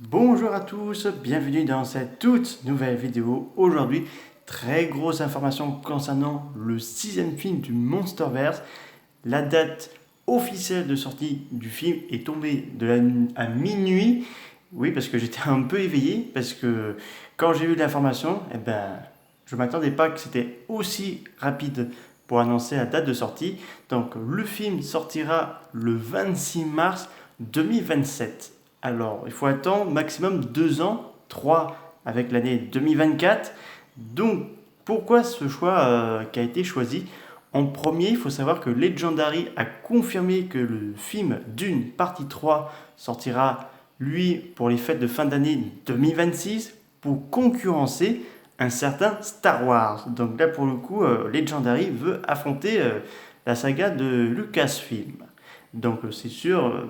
Bonjour à tous, bienvenue dans cette toute nouvelle vidéo. Aujourd'hui, très grosse information concernant le sixième film du Monsterverse. La date officielle de sortie du film est tombée à minuit. Oui, parce que j'étais un peu éveillé, parce que quand j'ai eu l'information, je ne m'attendais pas que c'était aussi rapide pour annoncer la date de sortie. Donc le film sortira le 26 mars 2027. Alors, il faut attendre maximum 2 ans, 3 avec l'année 2024. Donc, pourquoi ce choix qui a été choisi? En premier, il faut savoir que Legendary a confirmé que le film Dune partie 3 sortira, lui, pour les fêtes de fin d'année 2026 pour concurrencer un certain Star Wars. Donc là, pour le coup, Legendary veut affronter la saga de Lucasfilm. Donc c'est sûr,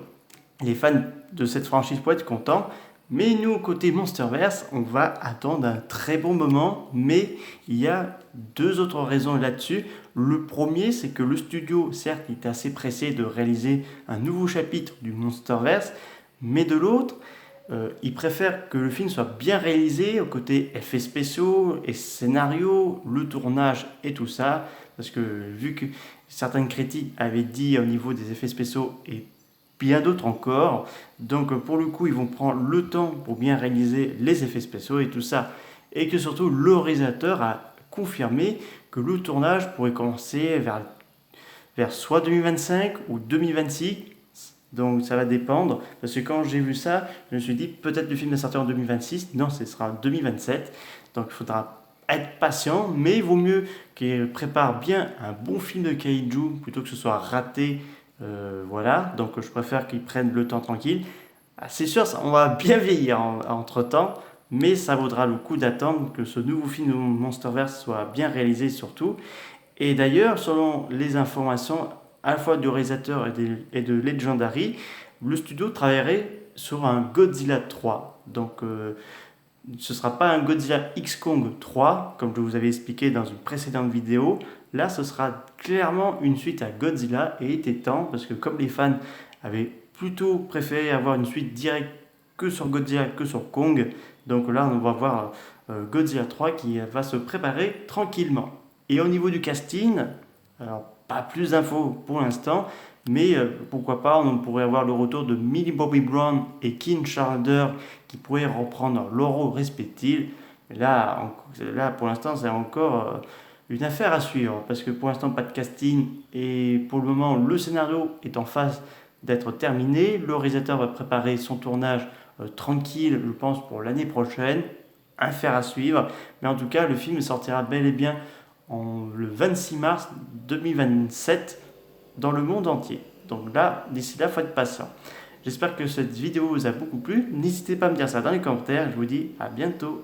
les fans de cette franchise pourraient être contents. Mais nous, côté Monsterverse, on va attendre un très bon moment. Mais il y a deux autres raisons là-dessus. Le premier, c'est que le studio, certes, est assez pressé de réaliser un nouveau chapitre du Monsterverse. Mais de l'autre, il préfère que le film soit bien réalisé, au côté effets spéciaux et scénario, le tournage et tout ça. Parce que vu que certaines critiques avaient dit au niveau des effets spéciaux et bien d'autres encore. Donc pour le coup, ils vont prendre le temps pour bien réaliser les effets spéciaux et tout ça. Et que surtout, le réalisateur a confirmé que le tournage pourrait commencer vers soit 2025 ou 2026. Donc ça va dépendre. Parce que quand j'ai vu ça, je me suis dit peut-être le film va sortir en 2026. Non, ce sera en 2027. Donc il faudra être patient. Mais il vaut mieux qu'il prépare bien un bon film de Kaiju plutôt que ce soit raté. Voilà, donc je préfère qu'ils prennent le temps tranquille. C'est sûr, on va bien vieillir entre temps, mais ça vaudra le coup d'attendre que ce nouveau film de Monsterverse soit bien réalisé surtout. Et d'ailleurs, selon les informations à la fois du réalisateur et de Legendary, le studio travaillerait sur un Godzilla 3. Donc ce ne sera pas un Godzilla X Kong 3, comme je vous avais expliqué dans une précédente vidéo. Là, ce sera clairement une suite à Godzilla et il était temps, parce que comme les fans avaient plutôt préféré avoir une suite directe que sur Godzilla que sur Kong, donc là, on va voir Godzilla 3 qui va se préparer tranquillement. Et au niveau du casting, alors pas plus d'infos pour l'instant, mais pourquoi pas, on pourrait avoir le retour de Millie Bobby Brown et Ken Sharder qui pourraient reprendre leur rôle respectif. Là, pour l'instant, c'est encore une affaire à suivre parce que pour l'instant, pas de casting et pour le moment, le scénario est en phase d'être terminé. Le réalisateur va préparer son tournage tranquille, je pense, pour l'année prochaine. Affaire à suivre. Mais en tout cas, le film sortira bel et bien le 26 mars 2027 dans le monde entier. Donc là, d'ici là, il faut être patient. J'espère que cette vidéo vous a beaucoup plu. N'hésitez pas à me dire ça dans les commentaires. Je vous dis à bientôt.